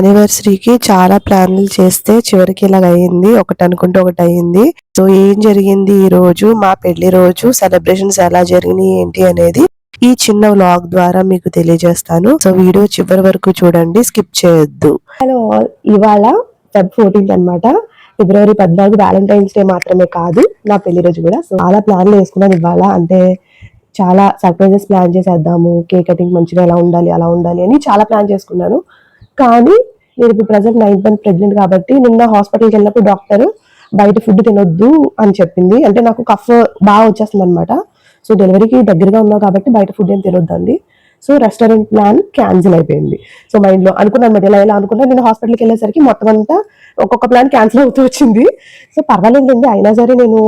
యానివర్సరీకి చాలా ప్లాన్లు చేస్తే చివరికి ఇలాగ అయింది. ఒకటి అనుకుంటే ఒకటి అయింది. సో ఏం జరిగింది ఈ రోజు, మా పెళ్లి రోజు సెలబ్రేషన్స్ ఎలా జరిగినాయి ఏంటి అనేది ఈ చిన్న వ్లాగ్ ద్వారా మీకు తెలియజేస్తాను. సో వీడియో చివరి వరకు చూడండి, స్కిప్ చేయొద్దు. హలో, ఇవాళ ఫెబ్ 14 అనమాట. ఫిబ్రవరి 14 వ్యాలంటైన్స్ డే మాత్రమే కాదు, నా పెళ్లి రోజు కూడా. సో చాలా ప్లాన్లు వేసుకున్నాను ఇవాళ. అంటే చాలా సర్ప్రైజెస్ ప్లాన్ చేసేద్దాము, కేక్ కటింగ్ మంచిగా ఎలా ఉండాలి అలా ఉండాలి అని చాలా ప్లాన్ చేసుకున్నాను. కానీ నేను ఇప్పుడు ప్రజెంట్ 9th మంత్ ప్రెగ్నెంట్ కాబట్టి నిన్న హాస్పిటల్కి వెళ్ళినప్పుడు డాక్టర్ బయట ఫుడ్ తినొద్దు అని చెప్పింది. అంటే నాకు కఫ్ బాగా వచ్చేస్తుంది అనమాట. సో డెలివరీకి దగ్గరగా ఉన్నావు కాబట్టి బయట ఫుడ్ ఏం తినొద్దు అంది. సో రెస్టారెంట్ ప్లాన్ క్యాన్సిల్ అయిపోయింది. సో మైండ్లో అనుకున్నాను మరి ఎలా అనుకున్నా. నేను హాస్పిటల్కి వెళ్ళేసరికి మొత్తం అంతా ఒక్కొక్క ప్లాన్ క్యాన్సిల్ అవుతూ వచ్చింది. సో పర్వాలేదండి, అయినా సరే నేను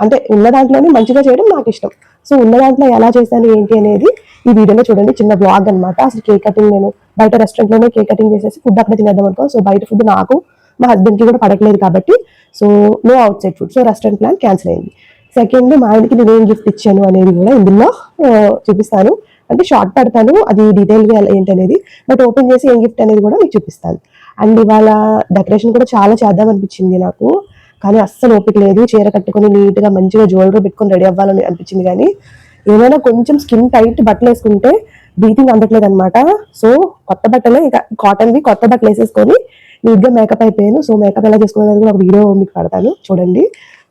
అంటే ఉన్న దాంట్లోనే మంచిగా చేయడం నాకు ఇష్టం. సో ఉన్న దాంట్లో ఎలా చేశాను ఏంటి అనేది ఈ వీడియోలో చూడండి. చిన్న బ్లాగ్ అనమాట. అసలు కేక్ కటింగ్ నేను బయట రెస్టారెంట్లోనే కేక్ కటింగ్ చేసేసి ఫుడ్ అక్కడ తినేద్దాం అనుకో. సో బయట ఫుడ్ నాకు మా హస్బెండ్కి కూడా పడట్లేదు కాబట్టి so no outside food. So restaurant plan cancel అయింది. సెకండ్, మా ఆయనకి నేను ఏం గిఫ్ట్ ఇచ్చాను అనేది కూడా ఇందులో చూపిస్తాను. అంటే షార్ట్ పెడతాను, అది డీటెయిల్గా ఏంటి అనేది, బట్ ఓపెన్ చేసి ఏం గిఫ్ట్ అనేది కూడా మీకు చూపిస్తాను. అండ్ ఇవాళ డెకరేషన్ కూడా చాలా చేద్దాం అనిపించింది నాకు, కానీ అస్సలు ఓపిక లేదు. చీర కట్టుకుని నీట్గా మంచిగా జ్యువెలరీ పెట్టుకొని రెడీ అవ్వాలని అనిపించింది. కానీ ఏమైనా కొంచెం స్కిన్ టైట్ బట్టలు వేసుకుంటే బ్రీతింగ్ అందట్లేదు అనమాట. సో కొత్త బట్టలే, ఇక కాటన్వి కొత్త బట్టలు వేసేసుకొని నీట్గా మేకప్ అయిపోయాను. సో మేకప్ ఎలా చేసుకునేది కూడా ఒక వీడియో మీకు పెడతాను చూడండి.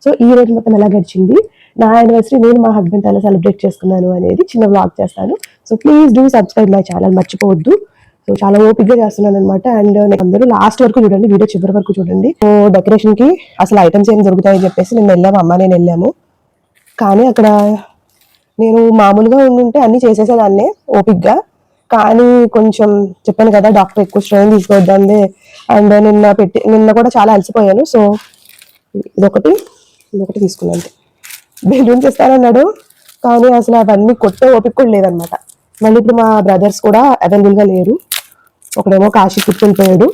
సో ఈ రోజు మొత్తం ఎలా గడిచింది, నా యానివర్సరీ నేను మా హస్బెండ్ ఎలా సెలబ్రేట్ చేసుకున్నాను అనేది చిన్న వ్లాగ్ చేస్తాను. So please do subscribe my channel, మర్చిపోవద్దు. సో చాలా ఓపిక్గా చేస్తున్నాను అనమాట. అండ్ అందరూ లాస్ట్ వరకు చూడండి, వీడియో చివరి వరకు చూడండి. సో డెకరేషన్ కి అసలు ఐటమ్స్ ఏం దొరుకుతాయని చెప్పేసి నేను వెళ్ళాము, అమ్మ నేను వెళ్ళాము. కానీ అక్కడ నేను మామూలుగా ఉండుంటే అన్ని చేసేసేదాన్నే ఓపిక్గా. కానీ కొంచెం చెప్పాను కదా, డాక్టర్ ఎక్కువ స్ట్రెయిన్ తీసుకోవద్దండి. అండ్ నిన్న కూడా చాలా అలసిపోయాను. సో ఇదొకటి తీసుకున్నాను. బెలూన్స్ ఇస్తానన్నాడు, కానీ అసలు అవన్నీ కొట్టే ఓపిక కూడా లేదనమాట. మళ్ళీ ఇప్పుడు మా బ్రదర్స్ కూడా అవైలబుల్గా లేరు. ఒకడేమో కాశీ కూర్చునిపోయాడు,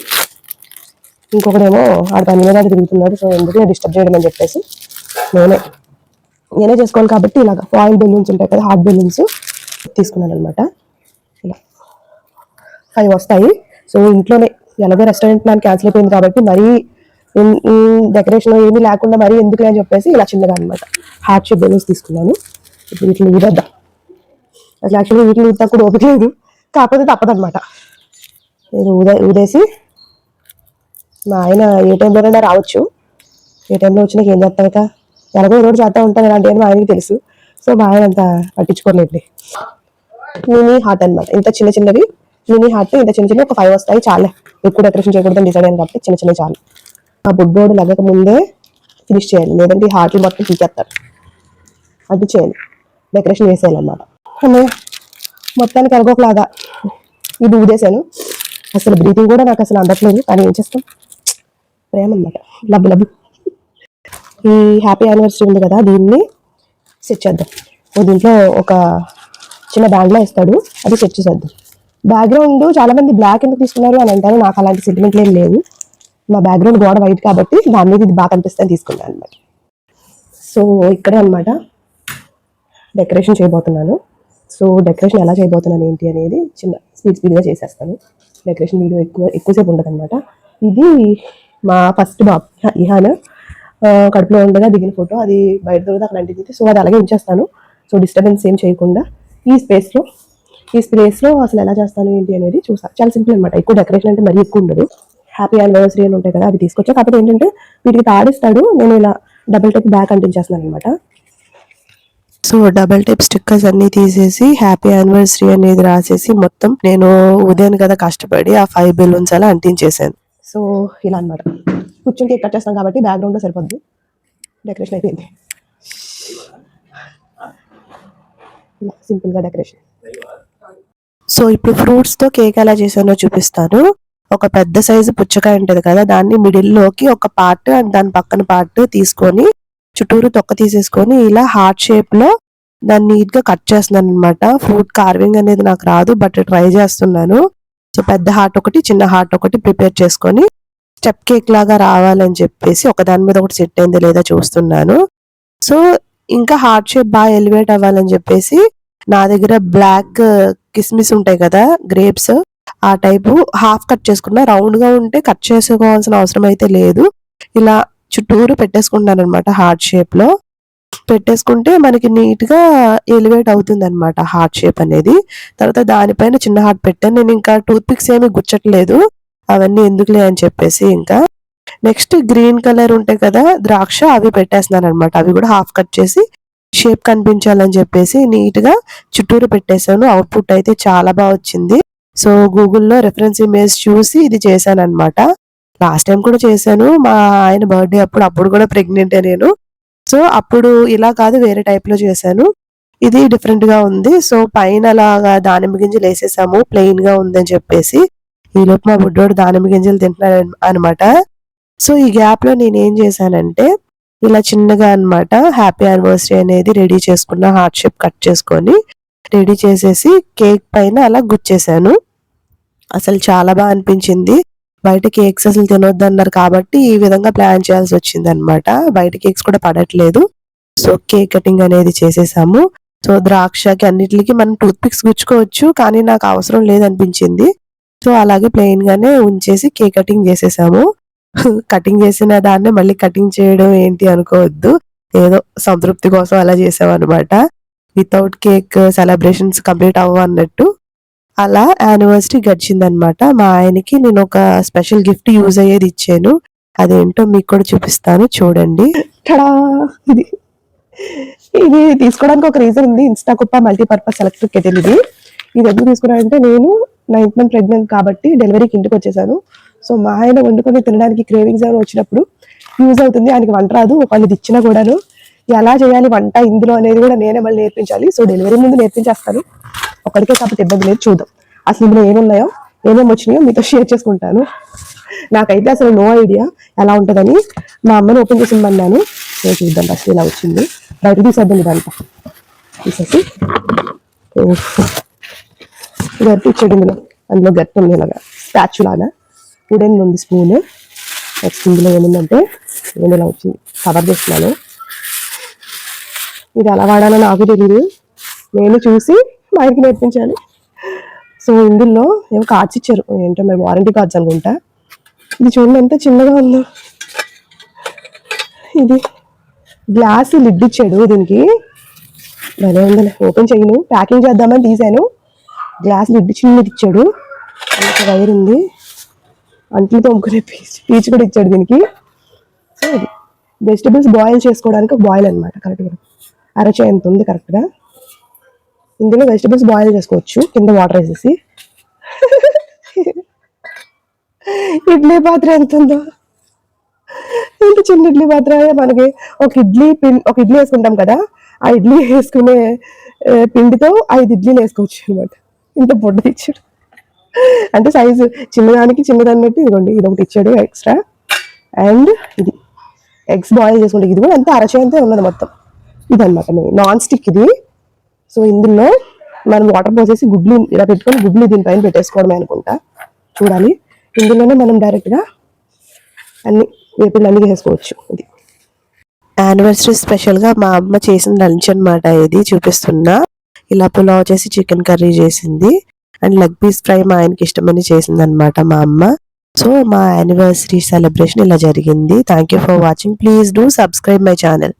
ఇంకొకడేమో ఆడ పని మీద తిరుగుతున్నాడు. సో ఎందుకు డిస్టర్బ్ చేయడం అని చెప్పేసి నేనే చేసుకోవాలి కాబట్టి ఇలాగ ఫాయిల్ బెలూన్స్ ఉంటాయి కదా, హాట్ బెలూన్స్ తీసుకున్నాను అనమాట. ఇలా 5 వస్తాయి. సో ఇంట్లోనే ఎలాగో రెస్టారెంట్ ప్లాన్ క్యాన్సిల్ అయిపోయింది కాబట్టి మరీ డెకరేషన్ ఏమీ లేకుండా మరీ ఎందుకు అని చెప్పేసి ఇలా చిన్నగా అనమాట హార్ట్ షేప్ బెలూన్స్ తీసుకున్నాను. ఇప్పుడు వీటిని ఊదేద్దాం. అసలు యాక్చువల్లీ వీటిని ఊదా కూడా ఓపిక లేదు, కాకపోతే తప్పదనమాట. నేను ఊదేసి మా ఆయన ఏ టైంలోనైనా రావచ్చు. ఏ టైంలో వచ్చినా ఏం చేస్తాక ఎలాగో ఈ రోజు చేస్తూ ఉంటాను ఇలాంటి అని మా ఆయనకి తెలుసు. సో మా ఆయన అంత పట్టించుకోలేండి. మినీ హార్ట్ అనమాట, ఇంత చిన్నవి మినీ హార్ట్, ఇంత చిన్న ఒక 5 వస్తాయి చాలే. ఎక్కువ డెకరేషన్ చేయకూడదని డిసైడ్ అయ్యాను కాబట్టి చిన్న చాలు. ఆ బుడ్డోడు లగ్గక ముందే ఫినిష్ చేయాలి, లేదంటే ఈ హార్ట్లు మొత్తం తీసేస్తారు. అది చేయాలి, డెకరేషన్ వేసేయాలన్నమాట. అనే మొత్తానికి ఎలాగోలాగా ఇది ఊదేశాను. అసలు బ్రీతింగ్ కూడా నాకు అసలు అందట్లేదు, కానీ ఏం చేస్తాం, ప్రేమ అనమాట, లబ్బు. ఈ హ్యాపీ యానివర్సరీ ఉంది కదా, దీన్ని సెట్ చేద్దాం. దీంట్లో ఒక చిన్న బ్యాగ్లో ఇస్తాడు, అది సెట్ చేసేద్దాం. బ్యాక్గ్రౌండ్ చాలా మంది బ్లాక్ ఎందుకు తీసుకున్నారు అని అంటారు, నాకు అలాంటి సెంటిమెంట్లు ఏం లేవు. మా బ్యాక్గ్రౌండ్ గోడ వైట్ కాబట్టి దాని మీద ఇది బాగా కనిపిస్తే తీసుకున్నాను అనమాట. సో ఇక్కడే అనమాట డెకరేషన్ చేయబోతున్నాను. సో డెకరేషన్ ఎలా చేయబోతున్నాను ఏంటి అనేది చిన్న స్పీడ్గా చేసేస్తాను. డెకరేషన్ వీడియో ఎక్కువసేపు ఉండదు అనమాట. ఇది మా ఫస్ట్ బాబు ఇహాన్ కడుపులో ఉండగా దిగిన ఫోటో, అది బయట దొరికితే అక్కడ అంటింది. సో అది అలాగే ఉంచేస్తాను. సో డిస్టర్బెన్స్ ఏం చేయకుండా ఈ స్పేస్లో అసలు ఎలా చేస్తాను ఏంటి అనేది చూసాను. చాలా సింపుల్ అనమాట, ఎక్కువ డెకరేషన్ అంటే మరీ ఎక్కువ ఉండదు. హ్యాపీ యానివర్సరీ అని ఉంటాయి కదా, అవి తీసుకొచ్చా. కాకపోతే ఏంటంటే వీటికి తాడిస్తాడు, నేను ఇలా డబుల్ టైప్ బ్యాక్ అంటించేస్తున్నాను అనమాట. సో డబల్ టైప్ స్టిక్కర్స్ అన్ని తీసేసి హ్యాపీ యానివర్సరీ అనేది రాసేసి మొత్తం నేను ఉదయం కదా కష్టపడి ఆ 5 బెలూన్స్ అలా అంటించేసాను. సో ఇలా అనమాట, కూర్చొని కేక్ కట్ చేస్తాం కాబట్టి బ్యాక్గ్రౌండ్ లో సరిపోద్ది. డెకరేషన్ అయిపోయింది, ఇలా సింపుల్ గా డెకరేషన్. సో ఇప్పుడు ఫ్రూట్స్ తో కేక్ ఎలా చేశానో చూపిస్తాను. ఒక పెద్ద సైజు పుచ్చకాయ ఉంటుంది కదా, దాన్ని మిడిల్లోకి ఒక పార్ట్ అండ్ దాని పక్కన పార్ట్ తీసుకొని చుట్టూరు తొక్క తీసేసుకొని ఇలా హార్ట్ షేప్ లో దాన్ని నీట్ గా కట్ చేస్తున్నాను అనమాట. ఫ్రూట్ కార్వింగ్ అనేది నాకు రాదు, బట్ ట్రై చేస్తున్నాను. సో పెద్ద హార్ట్ ఒకటి, చిన్న హార్ట్ ఒకటి ప్రిపేర్ చేసుకొని స్టెప్ కేక్ లాగా రావాలని చెప్పేసి ఒక దాని మీద ఒకటి సెట్ అయింది లేదా చూస్తున్నాను. సో ఇంకా హార్ట్ షేప్ బాగా ఎలివేట్ అవ్వాలని చెప్పేసి నా దగ్గర బ్లాక్ కిస్మిస్ ఉంటాయి కదా, గ్రేప్స్, ఆ టైపు హాఫ్ కట్ చేసుకున్నా. రౌండ్గా ఉంటే కట్ చేసుకోవాల్సిన అవసరం అయితే లేదు. ఇలా చుట్టూరు పెట్టేసుకుంటాను అనమాట. హార్ట్ షేప్లో పెట్టేసుకుంటే మనకి నీట్గా ఎలివేట్ అవుతుంది అనమాట హార్ట్ షేప్ అనేది. తర్వాత దానిపైన చిన్న హార్ట్ పెట్టాను. నేను ఇంకా టూత్ పిక్స్ ఏమి గుచ్చట్లేదు, అవన్నీ ఎందుకులే అని చెప్పేసి. ఇంకా నెక్స్ట్ గ్రీన్ కలర్ ఉంటాయి కదా ద్రాక్ష, అవి పెట్టేస్తున్నాను అనమాట. అవి కూడా హాఫ్ కట్ చేసి షేప్ కనిపించాలని చెప్పేసి నీట్గా చుట్టూరు పెట్టేశాను. అవుట్పుట్ అయితే చాలా బాగా వచ్చింది. సో గూగుల్లో రెఫరెన్స్ ఇమేజ్ చూసి ఇది చేశాను అనమాట. లాస్ట్ టైం కూడా చేశాను మా ఆయన బర్త్డే అప్పుడు కూడా ప్రెగ్నెంటే నేను. సో అప్పుడు ఇలా కాదు, వేరే టైప్లో చేశాను. ఇది డిఫరెంట్గా ఉంది. సో పైన అలాగా దానిమ్మ గింజలు వేసేసాము, ప్లెయిన్గా ఉందని చెప్పేసి. ఈలోపు మా బుడ్డోడు దానిమ్మ గింజలు తింటున్నాడు అనమాట. సో ఈ గ్యాప్లో నేను ఏం చేశానంటే ఇలా చిన్నగా అనమాట హ్యాపీ యానివర్సరీ అనేది రెడీ చేసుకున్న, హార్ట్ షేప్ కట్ చేసుకొని రెడీ చేసేసి కేక్ పైన అలా గుచ్చేసాను. అసలు చాలా బాగా అనిపించింది. బయట కేక్స్ అసలు తినొద్దు అన్నారు కాబట్టి ఈ విధంగా ప్లాన్ చేయాల్సి వచ్చింది అనమాట. బయట కేక్స్ కూడా పడట్లేదు. సో కేక్ కటింగ్ అనేది చేసేసాము. సో ద్రాక్షకి అన్నిటికి మనం టూత్ పిక్స్ గుచ్చుకోవచ్చు, కానీ నాకు అవసరం లేదనిపించింది. సో అలాగే ప్లెయిన్ గానే ఉంచేసి కేక్ కటింగ్ చేసేసాము. కటింగ్ చేసిన దాన్నే మళ్ళీ కటింగ్ చేయడం ఏంటి అనుకోవద్దు, ఏదో సంతృప్తి కోసం అలా చేసాం అనమాట. వితౌట్ కేక్ సెలబ్రేషన్స్ కంప్లీట్ అవ్వన్నట్టు అలా యానివర్సరీ గడిచిందనమాట. మా ఆయనకి నేను ఒక స్పెషల్ గిఫ్ట్ యూజ్ అయ్యేది ఇచ్చాను. అదేంటో మీకు కూడా చూపిస్తాను, చూడండి. ఇది ఇది తీసుకోవడానికి ఒక రీజన్ ఉంది. ఇన్స్టాకుప్ప మల్టీపర్పస్ ఎలక్ట్రిక్ కెటిల్. ఇది ఎందుకు తీసుకున్నానంటే నేను 9th మంత్ ప్రెగ్నెంట్ కాబట్టి డెలివరీకి ఇంటికి వచ్చేసాను. సో మా ఆయన వండుకొని తినడానికి క్రేవింగ్స్ ఏమైనా వచ్చినప్పుడు యూజ్ అవుతుంది. ఆయనకి వంట రాదు, ఒకళ్ళు ఇది ఇచ్చినా కూడాను ఎలా చేయాలి వంట ఇందులో అనేది కూడా నేనే మళ్ళీ నేర్పించాలి. సో డెలివరీ ముందు నేర్పించేస్తాను, ఒకరికే కాకపోతే ఇబ్బంది లేదు. చూద్దాం అసలు ఇందులో ఏమున్నాయో ఏమేమి వచ్చినాయో మీతో షేర్ చేసుకుంటాను. నాకైతే అసలు నో ఐడియా ఎలా ఉంటుందని. మా అమ్మని ఓపెన్ చేసి ఇమ్మన్నాను. నేను చూద్దాం అసలు ఇలా వచ్చింది. బయట తీసేద్దాం ఇదంతా తీసేసి. గట్టి ఇచ్చాడు ఇందులో, అందులో గట్టి ఉంది ఇలాగా స్టాచ్యూ లాగా. ఉడెన్ ఉంది స్పూన్. నెక్స్ట్ ఇందులో ఏముందంటే నేను ఇలా వచ్చింది, కవర్ చేస్తున్నాను. ఇది ఎలా వాడాలో నాకు తెలియదు, నేను చూసి మా ఆయనకి నేర్పించాలి. సో ఇందులో ఏమో కార్డ్స్ ఇచ్చారు, ఏంటో మరి వారంటీ కార్డ్స్ అనుకుంటా. ఇది చూడండి ఎంత చిన్నగా ఉందో. ఇది గ్లాస్ లిడ్ ఇచ్చాడు దీనికి, భలే ఉందని. ఓపెన్ చేయను, ప్యాకింగ్ చేద్దామని తీసాను. గ్లాస్ లిడ్ చిన్నది ఇచ్చాడు. ఒక వైర్ ఉంది, అంట్లు తోముకునే పీచు కూడా ఇచ్చాడు దీనికి. సో ఇది వెజిటబుల్స్ బాయిల్ చేసుకోవడానికి ఒక బాయిల్ అనమాట. కరెక్ట్గా అరచే ఎంత ఉంది కరెక్ట్గా. ఇందులో వెజిటబుల్స్ బాయిల్ చేసుకోవచ్చు కింద వాటర్ వేసేసి. ఇడ్లీ పాత్ర ఎంత ఉందో, ఇంత చిన్న ఇడ్లీ పాత్ర. మనకి ఒక ఇడ్లీ వేసుకుంటాం కదా, ఆ ఇడ్లీ వేసుకునే పిండితో 5 ఇడ్లీలు వేసుకోవచ్చు అనమాట. ఇంత పొడ్డు ఇచ్చాడు. అంటే సైజు చిన్నదానికి చిన్నదన్నట్టు. ఇదిగోండి ఇది ఒకటి ఇచ్చాడు ఎక్స్ట్రా. అండ్ ఇది ఎగ్స్ బాయిల్ చేసుకుంటే ఇది కూడా అంతే అరచేంతే ఉన్నది మొత్తం. ఇదనమాట నాన్ స్టిక్ ఇది. సో ఇందులో మనం వాటర్ పోసేసి గుడ్లు ఇలా పెట్టుకొని గుడ్లు దీనిపైన పెట్టేసుకోవడమే అనుకుంటా, చూడాలి. ఇందులోనే మనం డైరెక్ట్గా అన్ని వేపులు అన్ని వేసుకోవచ్చు. ఇది యానివర్సరీ స్పెషల్గా మా అమ్మ చేసిన లంచ్ అనమాట. ఇది చూపిస్తున్నా. ఇలా పులావ్ చేసి చికెన్ కర్రీ చేసింది అండ్ లెగ్ పీస్ ఫ్రై మా ఆయనకి ఇష్టమని చేసింది అనమాట మా అమ్మ. సో మా యానివర్సరీ సెలబ్రేషన్ ఇలా జరిగింది. Thank you for watching. Please do subscribe my channel.